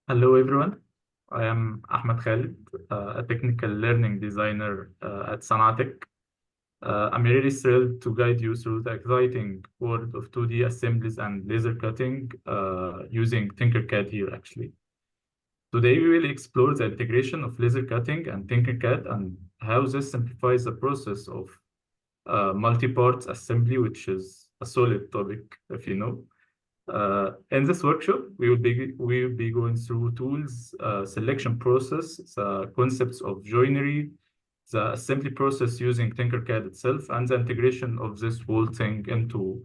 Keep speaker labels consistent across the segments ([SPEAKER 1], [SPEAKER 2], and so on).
[SPEAKER 1] Hello everyone, I am Ahmed Khaled, a technical learning designer at Sanatek. I'm really thrilled to guide you through the exciting world of 2D assemblies and laser cutting using TinkerCAD here actually. Today we will explore the integration of laser cutting and TinkerCAD and how this simplifies the process of multi-parts assembly, which is a solid topic if you know. In this workshop, we will be going through tools, selection process, the concepts of joinery, the assembly process using TinkerCAD itself, and the integration of this whole thing into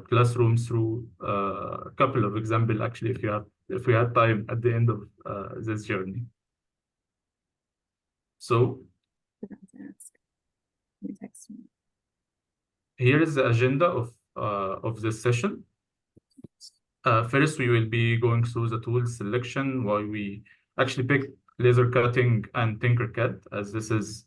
[SPEAKER 1] classrooms through a couple of examples. Actually, if we have time at the end of this journey. So here is the agenda of this session. First, we will be going through the tools selection, why we actually picked laser cutting and TinkerCAD, as this is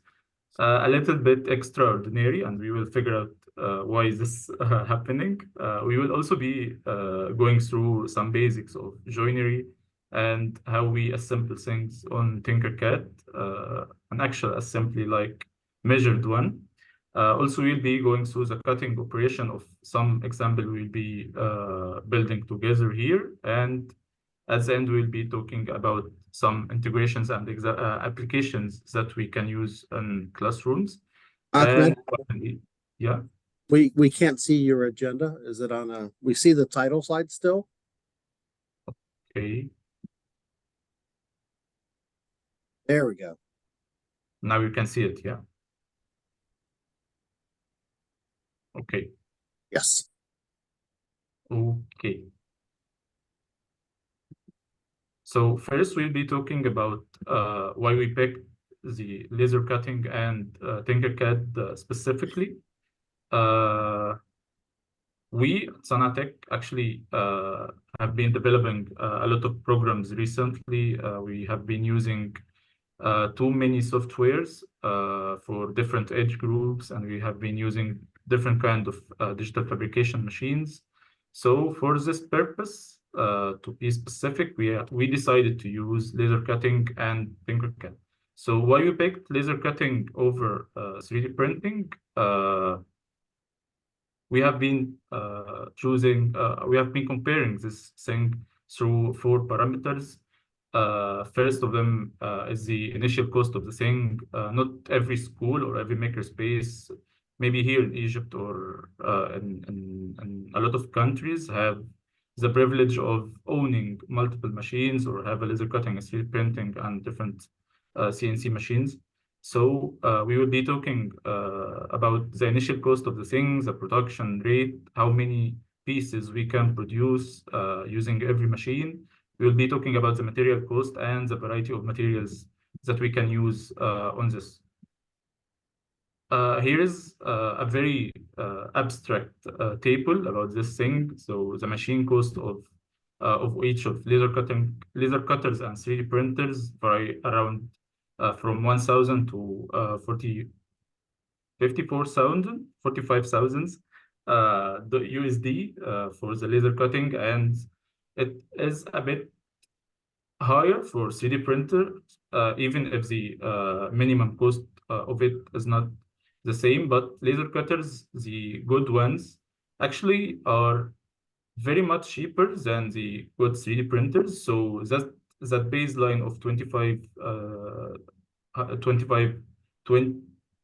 [SPEAKER 1] a little bit extraordinary, and we will figure out why is this happening. We will also be going through some basics of joinery and how we assemble things on TinkerCAD, an actual assembly like measured one. Also, we'll be going through the cutting operation of some example we'll be building together here. And at the end, we'll be talking about some integrations and applications that we can use in classrooms.
[SPEAKER 2] Ahmed,
[SPEAKER 1] And finally, yeah,
[SPEAKER 2] we can't see your agenda. Is it on we see the title slide still?
[SPEAKER 1] okay.
[SPEAKER 2] There we go.
[SPEAKER 1] Now you can see it, yeah. Okay.
[SPEAKER 2] Yes.
[SPEAKER 1] Okay. So first, we'll be talking about why we picked the laser cutting and TinkerCAD specifically. We at Sanatek actually have been developing a lot of programs recently. We have been using too many softwares for different age groups, and we have been using different kind of digital fabrication machines. So for this purpose, to be specific, we decided to use laser cutting and TinkerCAD. So why we picked laser cutting over 3D printing? We have been we have been comparing this thing through 4 parameters. First of them is the initial cost of the thing. Not every school or every makerspace, maybe here in Egypt or in a lot of countries, have the privilege of owning multiple machines or have a laser cutting, a 3D printing, and different CNC machines. So we will be talking about the initial cost of the things, the production rate, how many pieces we can produce using every machine. We will be talking about the material cost and the variety of materials that we can use on this. Here is a very abstract table about this thing. So the machine cost of each of laser cutters and 3D printers vary around from 1,000 to 54,000, 45,000 the USD for the laser cutting, and it is a bit higher for 3D printer, even if the minimum cost of it is not the same. But laser cutters, the good ones, actually are very much cheaper than the good 3D printers. So that baseline of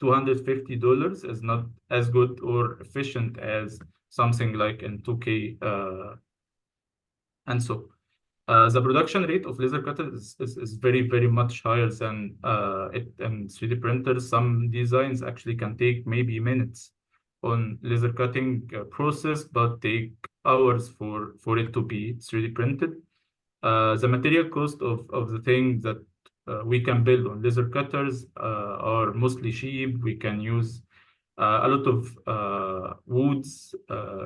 [SPEAKER 1] 250 dollars is not as good or efficient as something like in 2K. And so the production rate of laser cutters is very, very much higher than it in 3D printers. Some designs actually can take maybe minutes on laser cutting process, but take hours for it to be 3D printed. The material cost of the things that we can build on laser cutters are mostly cheap. We can use a lot of woods.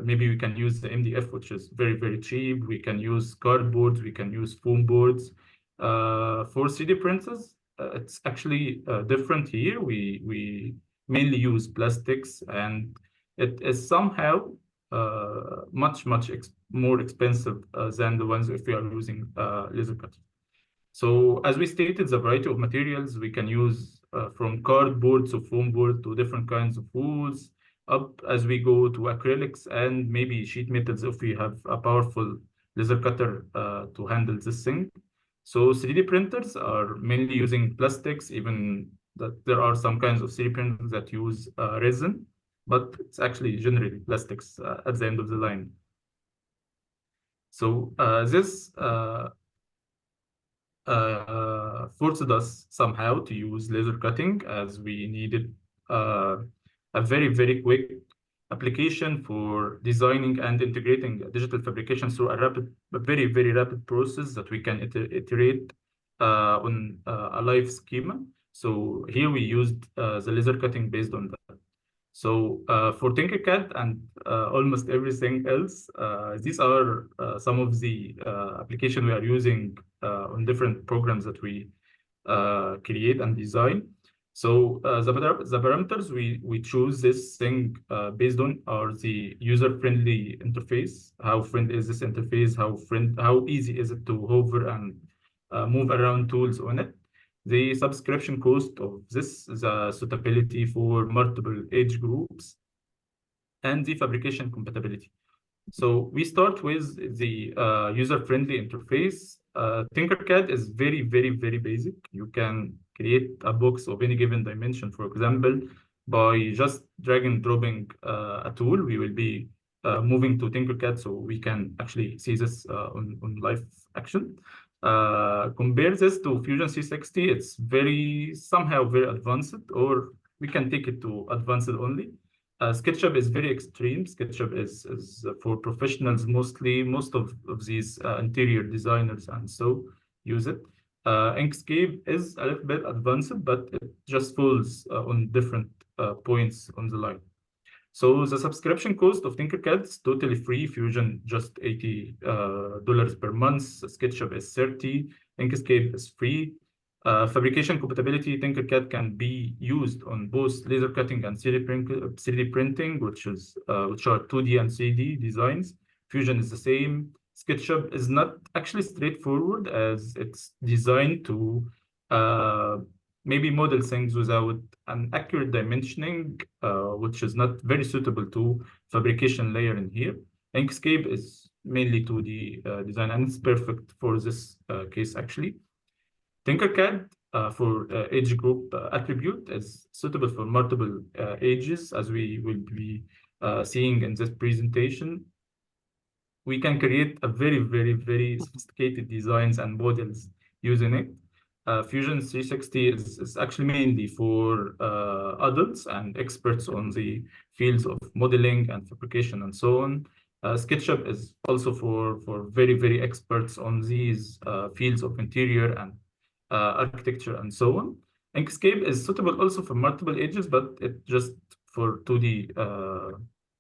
[SPEAKER 1] Maybe we can use the MDF, which is very, very cheap. We can use cardboards. We can use foam boards. For 3D printers, it's actually different here. We mainly use plastics, and it is somehow much more expensive than the ones if we are using laser cutters. So as we stated, the variety of materials we can use from cardboard to foam board to different kinds of wools, up as we go to acrylics and maybe sheet metals if we have a powerful laser cutter to handle this thing. So 3D printers are mainly using plastics, even that there are some kinds of 3D printers that use resin, but it's actually generally plastics at the end of the line. So this forced us somehow to use laser cutting as we needed a very quick application for designing and integrating digital fabrication through a very rapid process that we can iterate on a live schema. So here we used the laser cutting based on that. So for TinkerCAD and almost everything else, these are some of the application we are using on different programs that we create and design. So the parameters we choose this thing based on are the user-friendly interface. How friendly is this interface? How easy is it to hover and move around tools on it? The subscription cost of this, the suitability for multiple age groups, and the fabrication compatibility. So we start with the user-friendly interface. TinkerCAD is very basic. You can create a box of any given dimension, for example, by just drag and dropping a tool. We will be moving to TinkerCAD so we can actually see this on live action. Compare this to Fusion 360, it's somehow very advanced, or we can take it to advanced only. SketchUp is very extreme. SketchUp is for professionals mostly. Most of these interior designers and so use it. Inkscape is a little bit advanced, but it just falls on different points on the line. So the subscription cost of TinkerCAD is totally free. Fusion just $80 per month. SketchUp is $30. Inkscape is free. Fabrication compatibility, TinkerCAD can be used on both laser cutting and 3D printing, which are 2D and 3D designs. Fusion is the same. SketchUp is not actually straightforward as it's designed to maybe model things without an accurate dimensioning, which is not very suitable to fabrication layer in here. Inkscape is mainly 2D design, and it's perfect for this case actually. TinkerCAD for age group attribute is suitable for multiple ages, as we will be seeing in this presentation. We can create a very sophisticated designs and models using it. Fusion 360 is actually mainly for adults and experts on the fields of modeling and fabrication and so on. SketchUp is also for very experts on these fields of interior and architecture and so on. Inkscape is suitable also for multiple ages, but it's just for 2D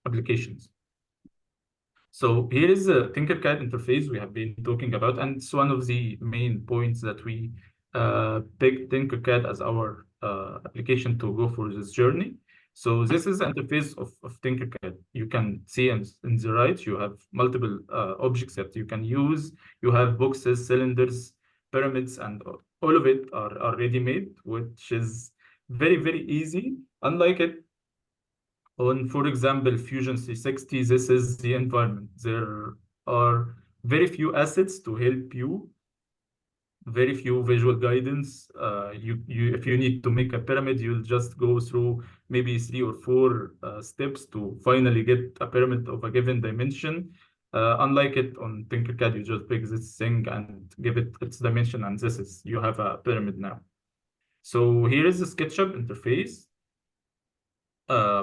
[SPEAKER 1] applications. So here is the TinkerCAD interface we have been talking about, and it's one of the main points that we picked TinkerCAD as our application to go for this journey. So this is the interface of TinkerCAD. You can see in the right, you have multiple objects that you can use. You have boxes, cylinders, pyramids, and all of it are ready-made, which is very easy. Unlike it on, for example, Fusion 360, this is the environment. There are very few assets to help you, very few visual guidance. If you need to make a pyramid, you'll just go through maybe 3 or 4 steps to finally get a pyramid of a given dimension. Unlike it on TinkerCAD, you just pick this thing and give it its dimension, and you have a pyramid now. So here is the SketchUp interface.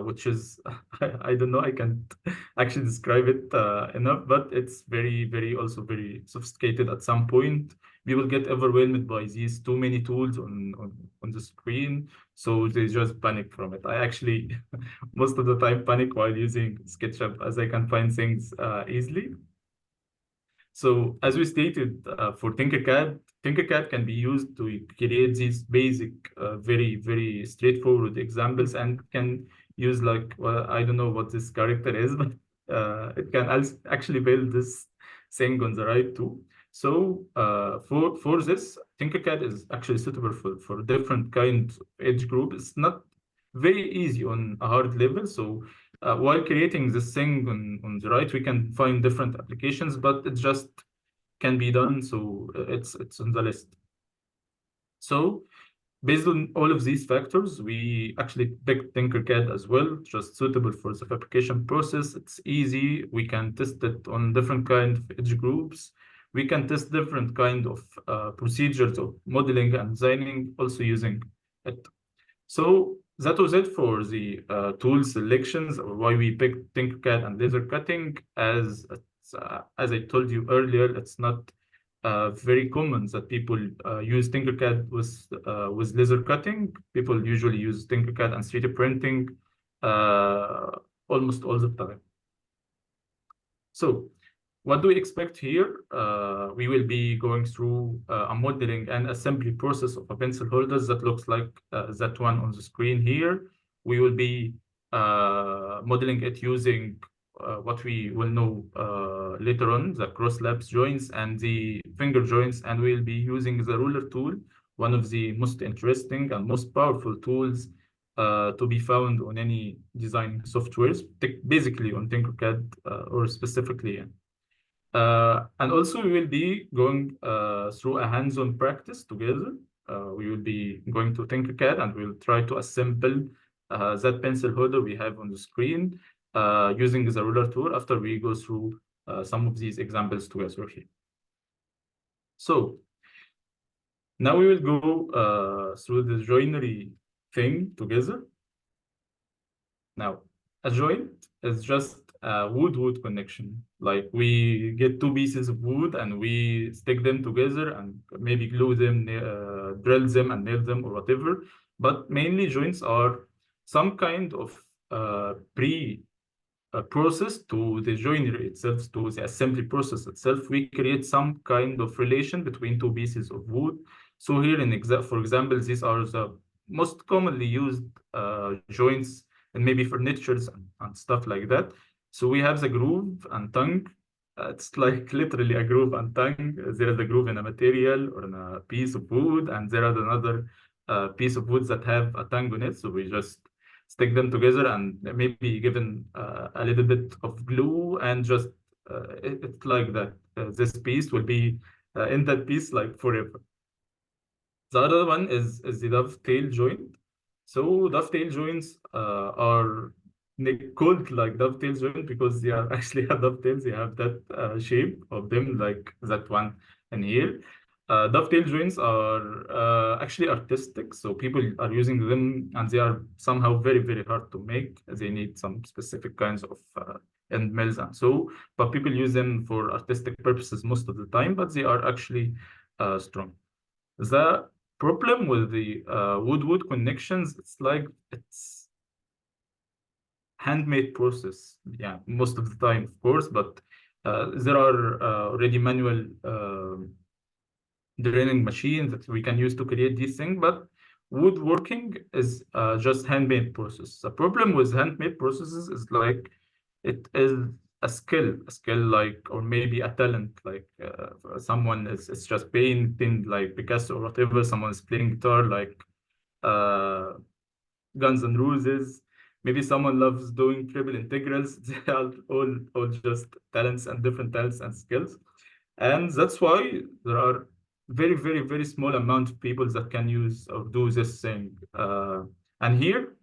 [SPEAKER 1] Which is, I don't know, I can't actually describe it enough, but it's also very sophisticated at some point. We will get overwhelmed by these too many tools on the screen, so they just panic from it. I actually, most of the time, panic while using SketchUp as I can find things easily. So as we stated, for TinkerCAD can be used to create these basic, very straightforward examples, and can use like, well, I don't know what this character is, but it can actually build this thing on the right too. So for this, TinkerCAD is actually suitable for different kinds of edge group. It's not very easy on a hard level. So while creating this thing on the right, we can find different applications, but it just can be done. So it's on the list. So based on all of these factors, we actually picked TinkerCAD as well, just suitable for the fabrication process. It's easy. We can test it on different kind of edge groups. We can test different kind of procedures of modeling and designing, also using it. So that was it for the tool selections, or why we picked TinkerCAD and laser cutting. As I told you earlier, it's not very common that people use TinkerCAD with laser cutting. People usually use TinkerCAD and 3D printing uh, almost all the time. So what do we expect here? We will be going through a modeling and assembly process of a pencil holder that looks like that one on the screen here. We will be modeling it using what we will know later on, the cross-lapse joints and the finger joints, and we'll be using the ruler tool, one of the most interesting and most powerful tools to be found on any design softwares, basically on TinkerCAD or specifically. And also we will be going through a hands-on practice together. We will be going to TinkerCAD and we'll try to assemble that pencil holder we have on the screen using the ruler tool after we go through some of these examples together here. So now we will go through the joinery thing together. Now, a joint is just a wood-wood connection. Like we get two pieces of wood and we stick them together and maybe glue them, drill them and nail them or whatever. But mainly joints are some kind of process to the joinery itself, to the assembly process itself. We create some kind of relation between two pieces of wood. So here for example, these are the most commonly used joints and maybe furnitures and stuff like that. So we have the groove and tongue. It's like literally a groove and tongue. There is a groove in a material or in a piece of wood, and there is another piece of wood that have a tongue on it. So we just stick them together and maybe given a little bit of glue and just it's like that. This piece will be in that piece like forever. The other one is the dovetail joint. So dovetail joints are called like dovetail joint because they are actually a dovetails. They have that shape of them like that one in here. Dovetail joints are actually artistic, so people are using them and they are somehow very, very hard to make. They need some specific kinds of end mills and so, but people use them for artistic purposes most of the time, but they are actually strong. The problem with the wood-wood connections, it's handmade process. Yeah, most of the time, of course, but there are already manual drilling machines that we can use to create these things, but woodworking is just handmade process. The problem with handmade processes is like it is a skill like, or maybe a talent, like someone is just painting like Picasso or whatever, someone is playing guitar like uh, Guns N' Roses. Maybe someone loves doing triple integrals. They are all just talents and different talents and skills. And that's why there are very, very, very small amount of people that can use or do this thing. And here,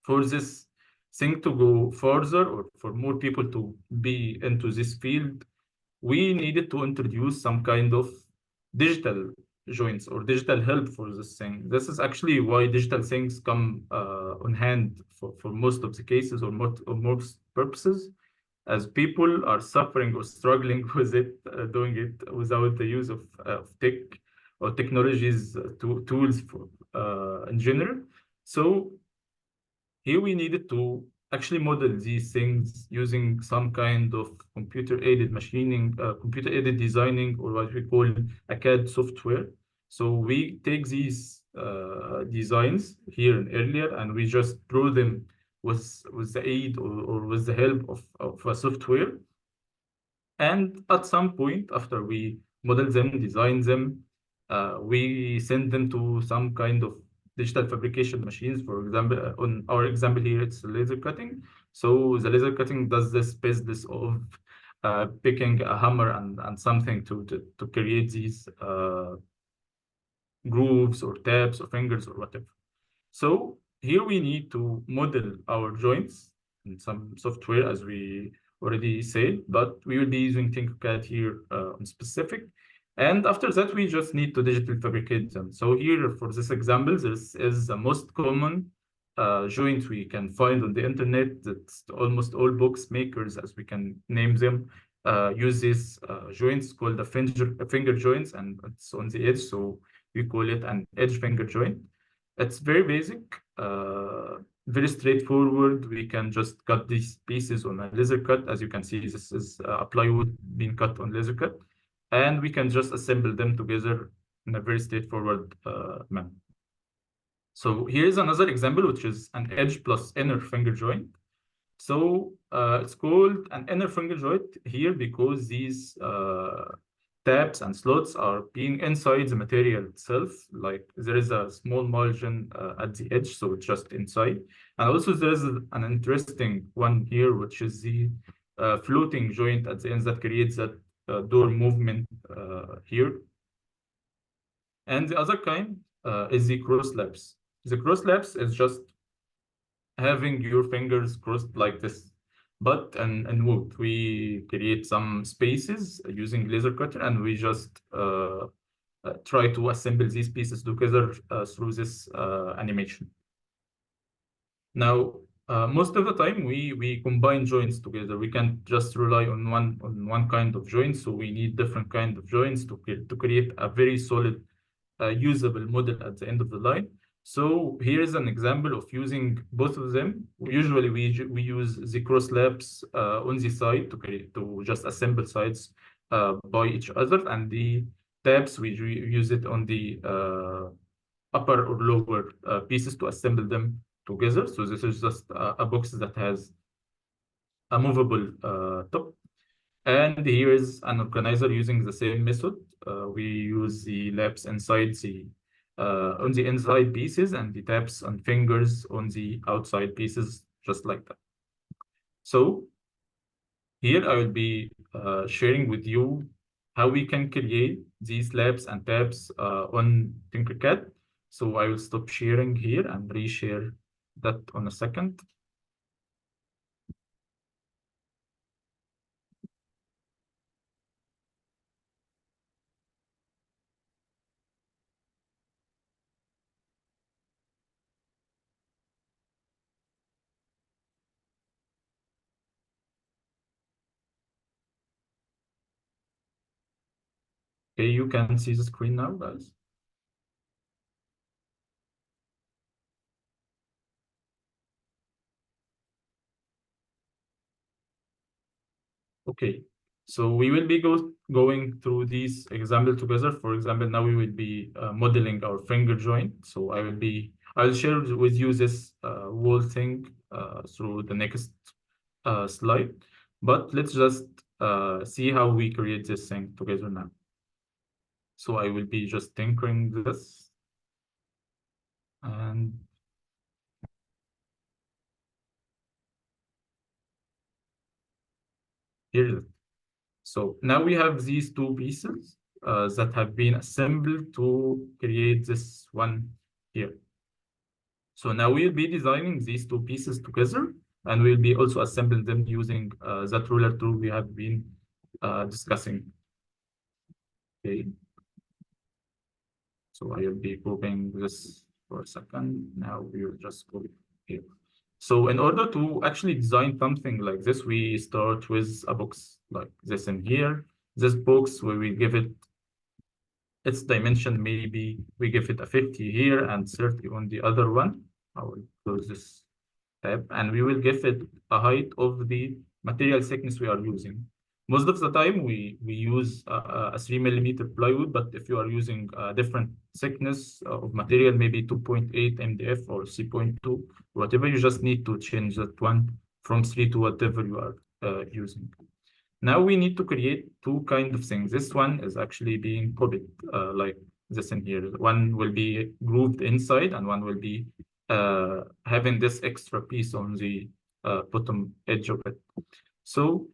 [SPEAKER 1] for this thing to go further or for more people to be into this field, we needed to introduce some kind of digital joints or digital help for this thing. This is actually why digital things come on hand for most of the cases or most purposes, as people are suffering or struggling with it, doing it without the use of tech or technologies, tools for in general. So here we needed to actually model these things using some kind of computer-aided machining, computer-aided designing, or what we call a CAD software. So we take these designs here and earlier, and we just draw them with the aid or with the help of a software. And at some point, after we model them, design them, we send them to some kind of digital fabrication machines. For example, on our example here, it's laser cutting. So the laser cutting does this business of picking a hammer and something to create these grooves or tabs or fingers or whatever. So here we need to model our joints in some software, as we already said, but we will be using TinkerCAD here on specific. And after that, we just need to digitally fabricate them. So here, for this example, this is the most common joint we can find on the internet. That almost all box makers, as we can name them, use these joints called the finger joints, and it's on the edge, so we call it an edge finger joint. It's very basic, very straightforward. We can just cut these pieces on a laser cut. As you can see, this is a plywood being cut on laser cut. And we can just assemble them together in a very straightforward manner. So here's another example, which is an edge plus inner finger joint. So it's called an inner finger joint here because these tabs and slots are being inside the material itself. Like there is a small margin at the edge, so it's just inside. And also there's an interesting one here, which is the floating joint at the end that creates that door movement here. And the other kind is the cross lapse. The cross lapse is just having your fingers crossed like this. But in wood, we create some spaces using laser cutter, and we just try to assemble these pieces together through this animation. Now, most of the time, we combine joints together. We can't just rely on one kind of joint, so we need different kind of joints to create a very solid, usable model at the end of the line. So here is an example of using both of them. Usually we use the cross lapse on the side to just assemble sides by each other, and the tabs we use it on the upper or lower pieces to assemble them together. So this is just a box that has a movable top. And here is an organizer using the same method. We use the labs inside the on the inside pieces and the tabs and fingers on the outside pieces, just like that. So here I will be sharing with you how we can create these labs and tabs on TinkerCAD. So I will stop sharing here and reshare that on a second. Okay, you can see the screen now, guys. Okay, so we will be going through these examples together. For example, now we will be modeling our finger joint. So I'll share with you this whole thing through the next slide. But let's just see how we create this thing together now. So I will be just tinkering this. And here it is. So now we have these two pieces that have been assembled to create this one here. So now we'll be designing these two pieces together, and we'll be also assembling them using that ruler tool we have been discussing. Okay. So I will be grouping this for a second. Now we will just go here. So in order to actually design something like this, we start with a box like this in here. This box where we give it its dimension, maybe we give it a 50 here and 30 on the other one. I will close this tab, and we will give it a height of the material thickness we are using. Most of the time, we use a 3 millimeter plywood, but if you are using a different thickness of material, maybe 2.8 MDF or 3.2, whatever, you just need to change that one from 3 to whatever you are using. Now we need to create two kind of things. This one is actually being copied like this in here. One will be grooved inside, and one will be having this extra piece on the bottom edge of it. So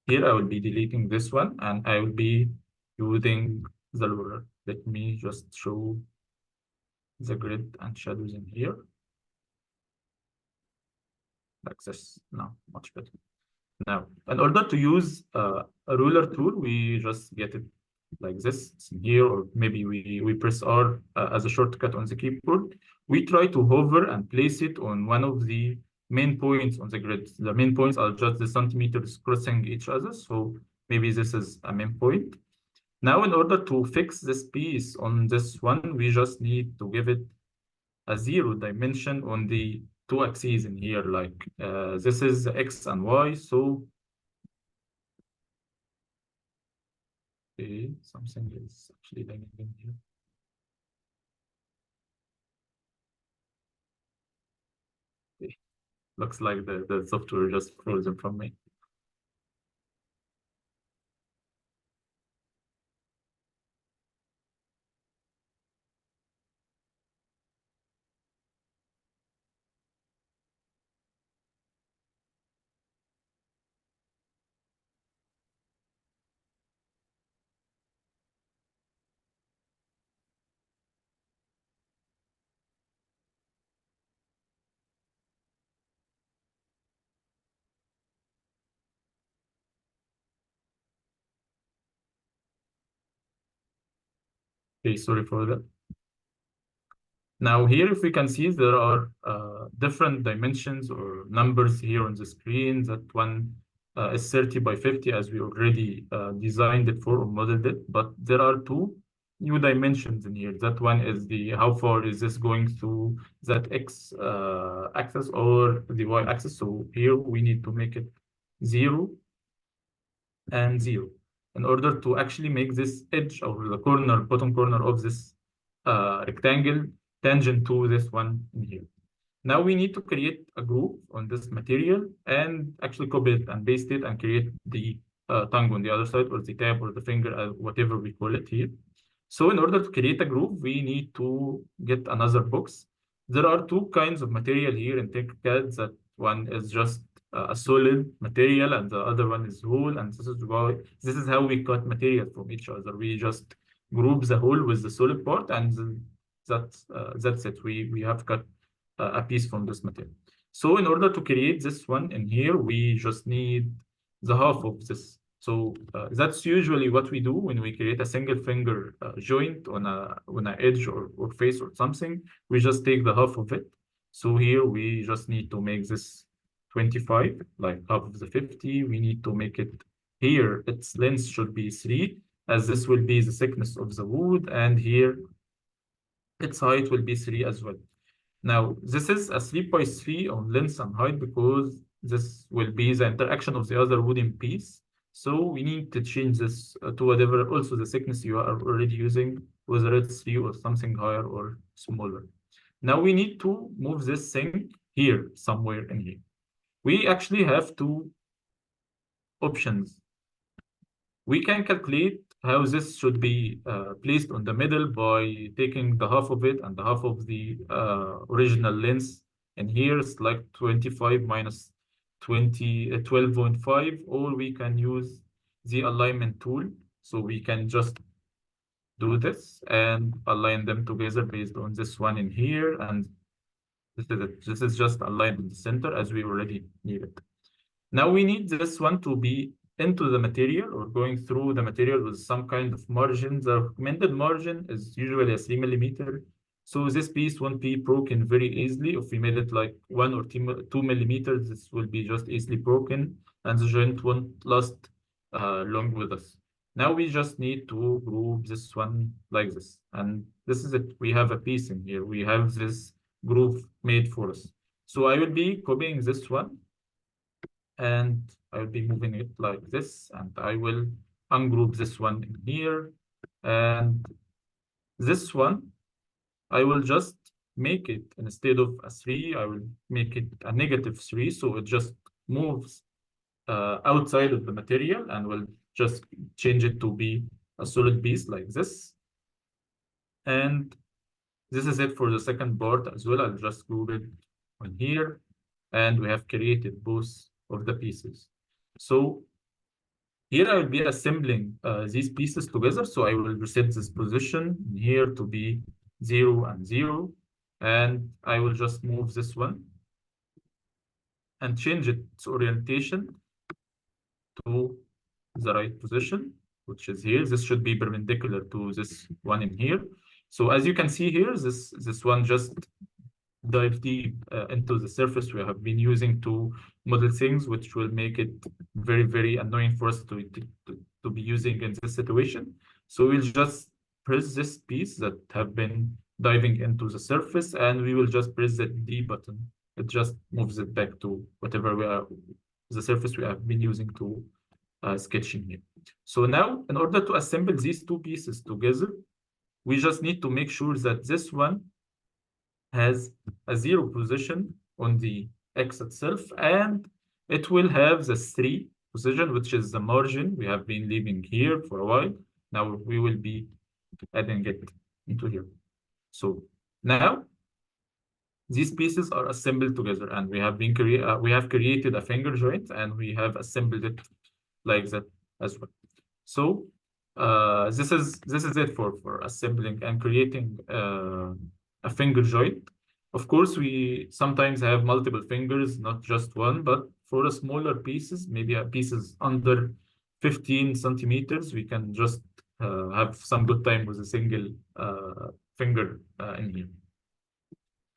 [SPEAKER 1] here I will be deleting this one, and I will be using the ruler. Let me just show the grid and shadows in here. Like this. Now, much better. Now, in order to use a ruler tool, we just get it like this. It's in here, or maybe we press R as a shortcut on the keyboard. We try to hover and place it on one of the main points on the grid. The main points are just the centimeters crossing each other. So maybe this is a main point. Now, in order to fix this piece on this one, we just need to give it a 0 dimension on the two axes in here. Like this is X and Y. So okay, something is actually lagging in here. Okay. Looks like the software just frozen from me. Okay, sorry for that. Now here, if we can see, there are different dimensions or numbers here on the screen. That one is 30 by 50 as we already designed it for or modeled it. But there are two new dimensions in here. That one is the how far is this going through that X axis or the Y axis. So here we need to make it 0 and 0 in order to actually make this edge or the corner, bottom corner of this rectangle tangent to this one in here. Now we need to create a groove on this material and actually copy it and paste it and create the tongue on the other side, or the tab or the finger, whatever we call it here. So in order to create a groove, we need to get another box. There are two kinds of material here in TinkerCAD. That one is just a solid material, and the other one is whole. And this is how we cut material from each other. We just group the whole with the solid part, and that's it. We have cut a piece from this material. So in order to create this one in here, we just need the half of this. So that's usually what we do when we create a single finger joint on a edge or face or something. We just take the half of it. So here we just need to make this 25, like half of the 50. We need to make it here. Its length should be 3, as this will be the thickness of the wood, and here its height will be 3 as well. Now, this is a 3 by 3 on length and height because this will be the interaction of the other wooden piece. So we need to change this to whatever also the thickness you are already using, whether it's 3 or something higher or smaller. Now we need to move this thing here, somewhere in here. We actually have two options. We can calculate how this should be placed on the middle by taking the half of it and the half of the original length. And here it's like 25 minus 12.5, or we can use the alignment tool. So we can just do this and align them together based on this one in here. And this is it. This is just aligned in the center as we already need it. Now we need this one to be into the material or going through the material with some kind of margin. The recommended margin is usually a 3 millimeter. So this piece won't be broken very easily. If we made it like 1 or 2 millimeters, this will be just easily broken, and the joint won't last long with us. Now we just need to group this one like this. And this is it. We have a piece in here. We have this groove made for us. So I will be copying this one and I will be moving it like this, and I will ungroup this one in here. And this one, I will just make it, instead of a 3, I will make it a -3, so it just moves outside of the material, and will just change it to be a solid piece like this. And this is it for the second part as well. I'll just group it on here, and we have created both of the pieces. So here I will be assembling these pieces together. So I will reset this position here to be 0 and 0. And I will just move this one and change its orientation to the right position, which is here. This should be perpendicular to this one in here. So as you can see here, this one just dive deep into the surface we have been using to model things, which will make it very, very annoying for us to be using in this situation. So we'll just press this piece that have been diving into the surface, and we will just press the D button. It just moves it back to whatever the surface we have been using to sketching here. So now, in order to assemble these two pieces together, we just need to make sure that this one has a 0 position on the X itself, and it will have the 3 position, which is the margin we have been leaving here for a while. Now we will be adding it into here. So now these pieces are assembled together, and we have created a finger joint, and we have assembled it like that as well. So this is it for assembling and creating a finger joint. Of course, we sometimes have multiple fingers, not just one, but for a smaller pieces, maybe pieces under 15 centimeters, we can just have some good time with a single finger in here.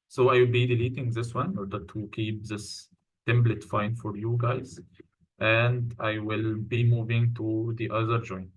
[SPEAKER 1] So I will be deleting this one in order to keep this template fine for you guys. And I will be moving to the other joint.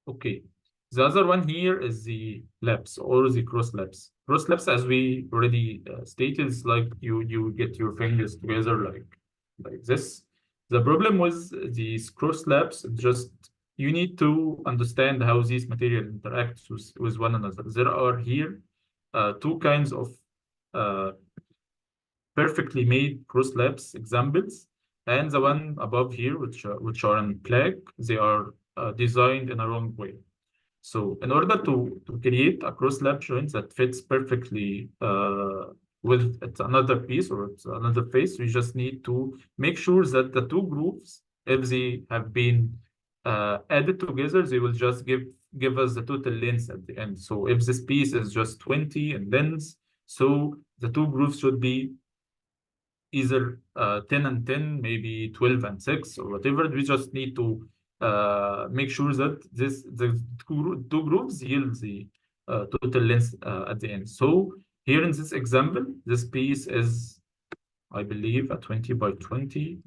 [SPEAKER 1] Okay, the other one here is the lapse or the cross lapse. Cross lapse, as we already stated, is like you get your fingers together like this. The problem with these cross lapse, just you need to understand how these material interacts with one another. There are here two kinds of perfectly made cross lapse examples, and the one above here, which are in black, they are designed in a wrong way. So in order to create a cross lapse joint that fits perfectly with another piece or another face, we just need to make sure that the two grooves, if they have been added together, they will just give us the total length at the end. So if this piece is just 20 in length, so the two grooves should be either 10 and 10, maybe 12 and 6, or whatever. We just need to make sure that the two groups yield the total length at the end. So here in this example, this piece is, I believe, a 20 by 20.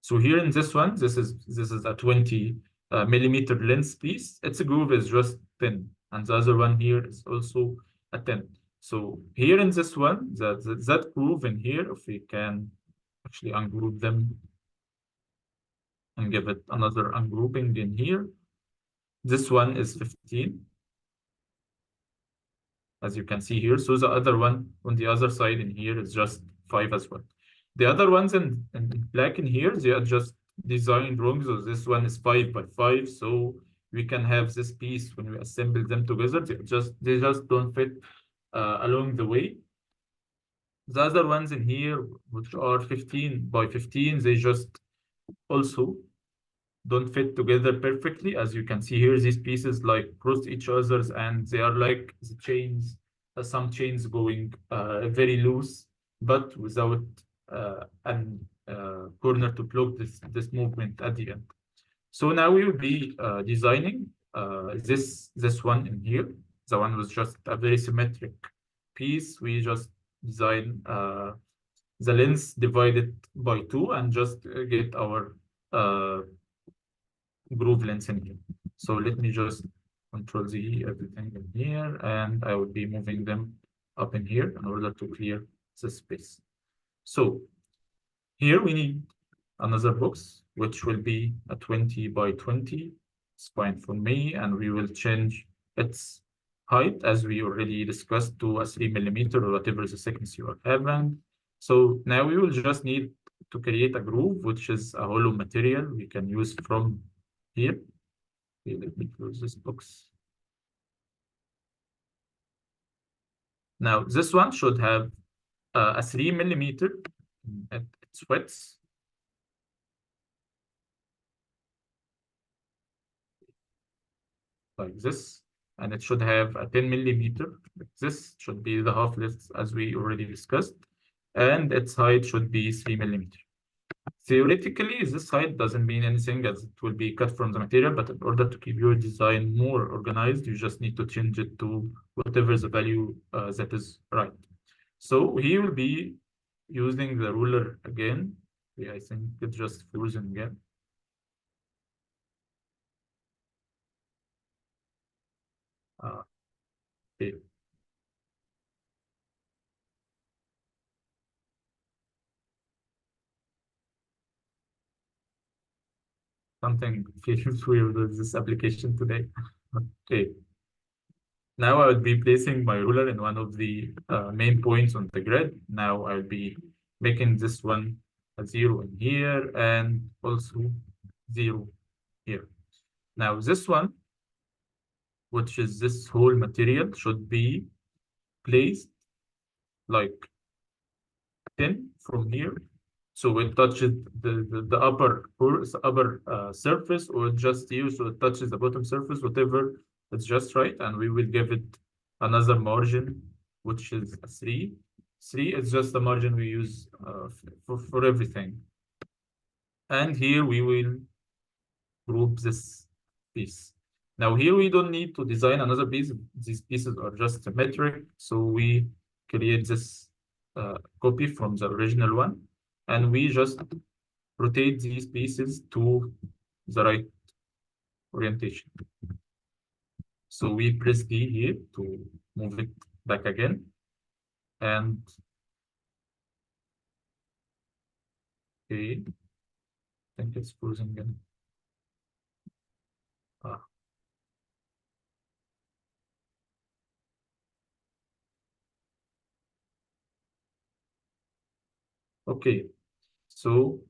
[SPEAKER 1] So here in this one, this is a 20 millimeter length piece. Its groove is just 10, and the other one here is also a 10. So here in this one, that groove in here, if we can actually ungroup them and give it another ungrouping in here, this one is 15, as you can see here. So the other one on the other side in here is just 5 as well. The other ones in black in here, they are just designed wrong. So this one is 5 by 5. So we can have this piece when we assemble them together. They just don't fit along the way. The other ones in here, which are 15 by 15, they just also don't fit together perfectly. As you can see here, these pieces like cross each other's, and they are like the chains, some chains going very loose, but without a corner to block this movement at the end. So now we will be designing this one in here. The one was just a very symmetric piece. We just design the length divided by 2 and just get our groove length in here. So let me just Control Z, everything in here, and I will be moving them up in here in order to clear the space. So here we need another box, which will be a 20 by 20. It's fine for me, and we will change its height, as we already discussed, to a 3 millimeter or whatever the thickness you are having. So now we will just need to create a groove, which is a hollow material we can use from here. Okay, let me close this box. Now this one should have a 3 millimeter at its width. Like this, and it should have a 10 millimeter. Like this should be the half length, as we already discussed, and its height should be 3 millimeter. Theoretically, this height doesn't mean anything, as it will be cut from the material, but in order to keep your design more organized, you just need to change it to whatever the value that is right. So he will be using the ruler again. Yeah, I think it's just frozen again. Okay. Something feels weird with this application today. Okay. Now I will be placing my ruler in one of the main points on the grid. Now I'll be making this one a 0 in here and also 0 here. Now this one, which is this whole material, should be placed like 10 from here. So it touches the upper surface, or just here, so it touches the bottom surface, whatever, it's just right. And we will give it another margin, which is a 3. 3 is just the margin we use for everything. And here we will group this piece. Now here we don't need to design another piece. These pieces are just symmetric. So we create this copy from the original one, and we just rotate these pieces to the right orientation. So we press D here to move it back again. And okay, I think it's frozen again. Okay, so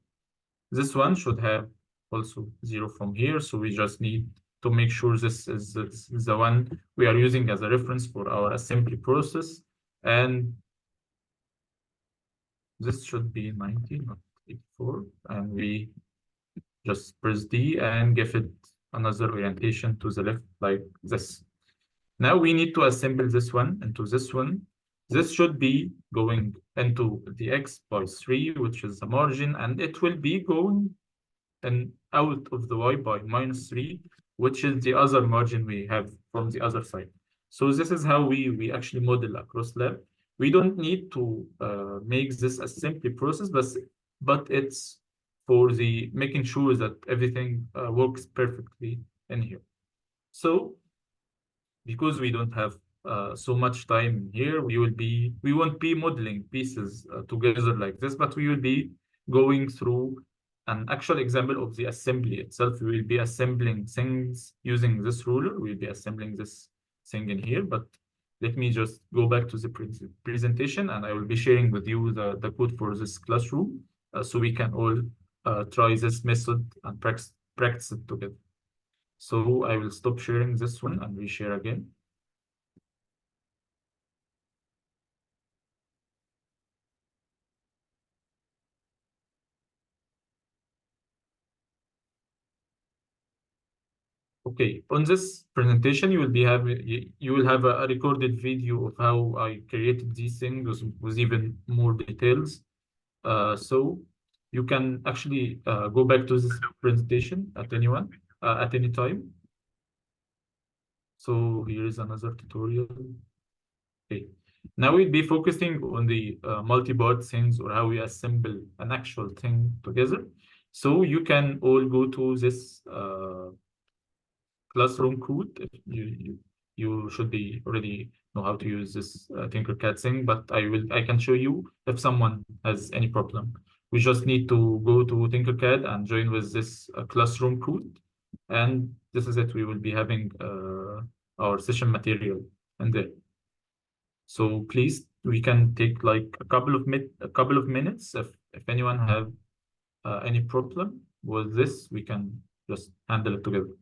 [SPEAKER 1] this one should have also 0 from here. So we just need to make sure this is the one we are using as a reference for our assembly process. And this should be 90, not 84. And we just press D and give it another orientation to the left like this. Now we need to assemble this one into this one. This should be going into the X by 3, which is the margin, and it will be going and out of the Y by -3, which is the other margin we have from the other side. So this is how we actually model across lab. We don't need to make this assembly process, but it's for the making sure that everything works perfectly in here. So because we don't have so much time here, we won't be modeling pieces together like this, but we will be going through an actual example of the assembly itself. We will be assembling things using this ruler. We'll be assembling this thing in here, but let me just go back to the presentation, and I will be sharing with you the code for this classroom, so we can all try this method and practice it together. So I will stop sharing this one and reshare again. Okay, on this presentation, you will have a recorded video of how I created these things with even more details. So you can actually go back to this presentation at any time. So here is another tutorial. Okay, now we'll be focusing on the multi-part things, or how we assemble an actual thing together. So you can all go to this classroom code. If you should be already know how to use this TinkerCAD thing, but I can show you if someone has any problem. We just need to go to TinkerCAD and join with this classroom code, and this is it. We will be having our session material in there. So please, we can take like a couple of minutes. If anyone have any problem with this, we can just handle it together.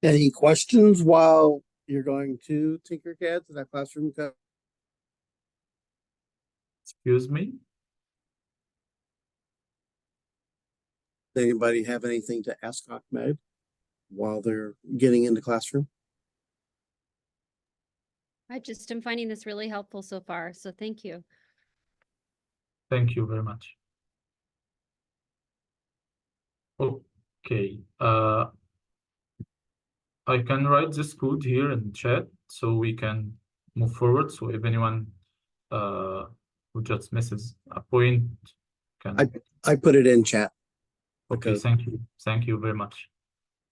[SPEAKER 2] Any questions while you're going to TinkerCAD to that classroom code?
[SPEAKER 1] Excuse me.
[SPEAKER 2] Does anybody have anything to ask Ahmed while they're getting into classroom?
[SPEAKER 3] I just am finding this really helpful so far, so thank you.
[SPEAKER 1] Thank you very much. Okay. I can write this code here in chat so we can move forward. So if anyone who just misses a point can.
[SPEAKER 2] I put it in chat.
[SPEAKER 1] Okay,
[SPEAKER 2] because-
[SPEAKER 1] thank you. Thank you very much.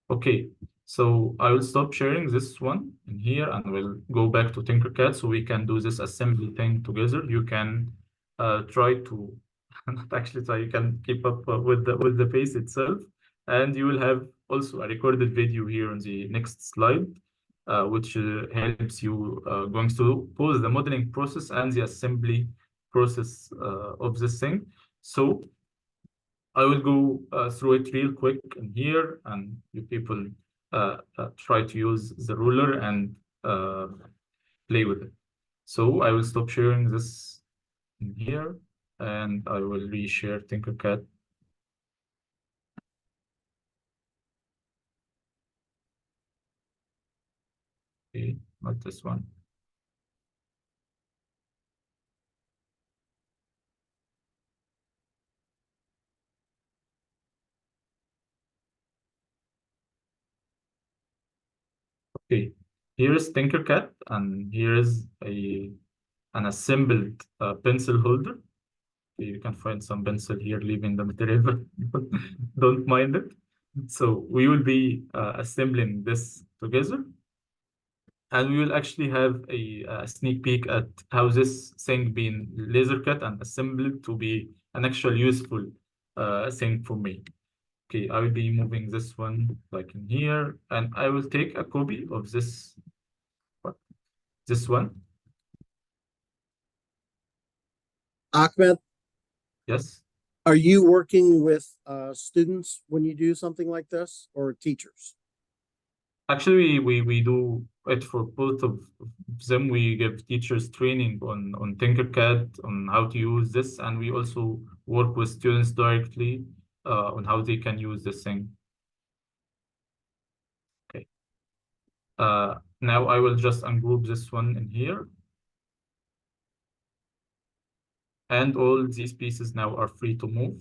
[SPEAKER 1] Okay, so I will stop sharing this one in here and we'll go back to TinkerCAD so we can do this assembly thing together. You can try to not actually try, you can keep up with the pace itself, and you will have also a recorded video here on the next slide, which helps you going to pause the modeling process and the assembly process of this thing. So I will go through it real quick in here, and you people try to use the ruler and play with it. So I will stop sharing this in here, and I will reshare TinkerCAD. Okay, not this one. Okay, here is TinkerCAD, and here is an assembled pencil holder. Okay, you can find some pencil here leaving the material, but don't mind it. So we will be assembling this together, and we will actually have a sneak peek at how this thing being laser cut and assembled to be an actual useful thing for me. Okay, I will be moving this one like in here, and I will take a copy of this one.
[SPEAKER 2] Ahmed,
[SPEAKER 1] Yes.
[SPEAKER 2] are you working with students when you do something like this, or teachers?
[SPEAKER 1] Actually, we do it for both of them. We give teachers training on TinkerCAD, on how to use this, and we also work with students directly on how they can use this thing. Okay. Now I will just ungroup this one in here. And all these pieces now are free to move.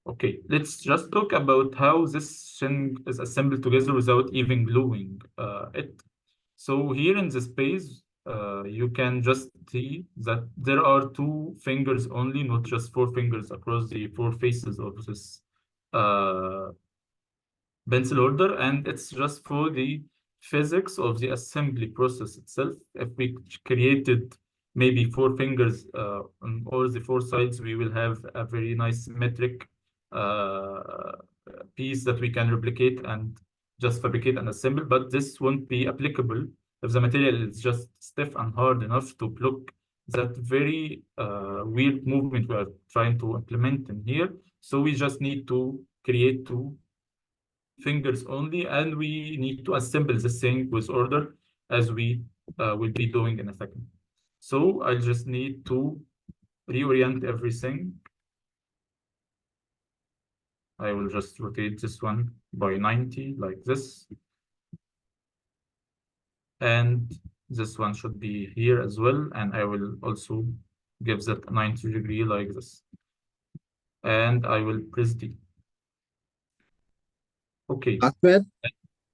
[SPEAKER 1] Okay, let's just talk about how this thing is assembled together without even gluing it. So here in the space, you can just see that there are 2 fingers only, not just 4 fingers across the 4 faces of this pencil holder, and it's just for the physics of the assembly process itself. If we created maybe 4 fingers on all the 4 sides, we will have a very nice symmetric piece that we can replicate and just fabricate and assemble, but this won't be applicable if the material is just stiff and hard enough to block that very weird movement we are trying to implement in here. So we just need to create 2 fingers only, and we need to assemble this thing with order as we will be doing in a second. So I'll just need to reorient everything. I will just rotate this one by 90 like this. And this one should be here as well. And I will also give that 90 degree like this. and I will press D. Okay,
[SPEAKER 2] Ahmed,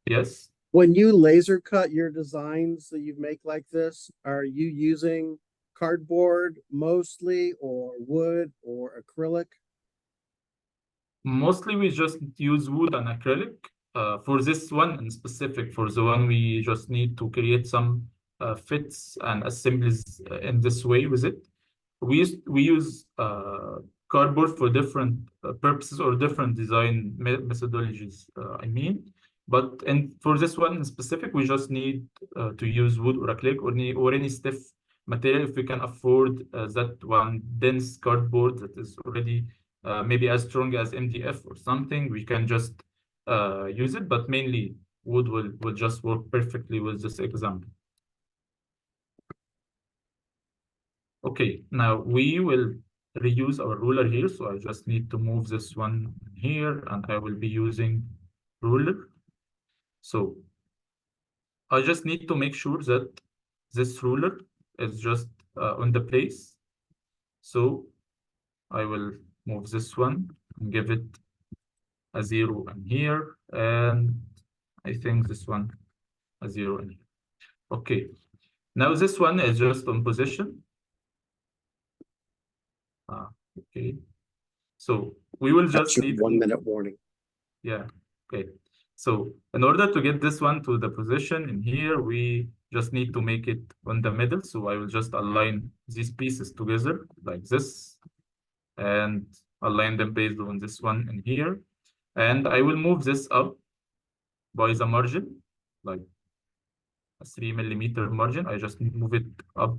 [SPEAKER 1] yes.
[SPEAKER 2] when you laser cut your designs that you make like this, are you using cardboard mostly, or wood, or acrylic?
[SPEAKER 1] Mostly we just use wood and acrylic. For this one in specific, for the one we just need to create some fits and assemblies in this way with it. We use cardboard for different purposes or different design methodologies, I mean. But for this one in specific, we just need to use wood or acrylic or any stiff material if we can afford that one dense cardboard that is already maybe as strong as MDF or something. We can just use it, but mainly wood will just work perfectly with this example. Okay, now we will reuse our ruler here. So I just need to move this one here, and I will be using ruler. So I just need to make sure that this ruler is just on the place. So I will move this one and give it a 0 in here, and I think this one a 0 in here. Okay, now this one is just on position. Okay, so we will
[SPEAKER 2] That's
[SPEAKER 1] just
[SPEAKER 2] your
[SPEAKER 1] need
[SPEAKER 2] 1
[SPEAKER 1] to,
[SPEAKER 2] minute warning.
[SPEAKER 1] yeah, okay. So in order to get this one to the position in here, we just need to make it on the middle. So I will just align these pieces together like this and align them based on this one in here. And I will move this up by the margin, like a 3 mm margin. I just move it up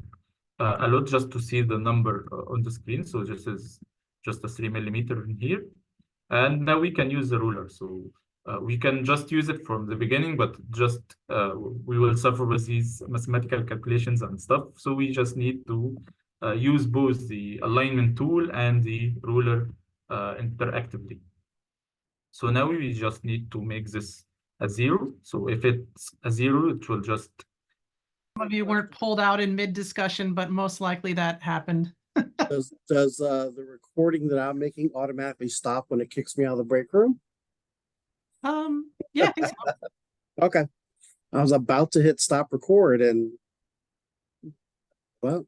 [SPEAKER 1] a lot just to see the number on the screen. So this is just a 3 mm in here. And now we can use the ruler. So we can just use it from the beginning, but just we will suffer with these mathematical calculations and stuff. So we just need to use both the alignment tool and the ruler interactively. So now we just need to make this a 0. So if it's a 0, it will just
[SPEAKER 4] Some of you weren't pulled out in mid-discussion, but most likely that happened.
[SPEAKER 2] Does the recording that I'm making automatically stop when it kicks me out of the break room?
[SPEAKER 4] Yeah, I think so.
[SPEAKER 2] Okay. I was about to hit stop record and well,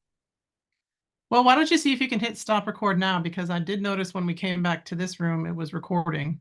[SPEAKER 4] Well, why don't you see if you can hit stop record now? Because I did notice when we came back to this room, it was recording.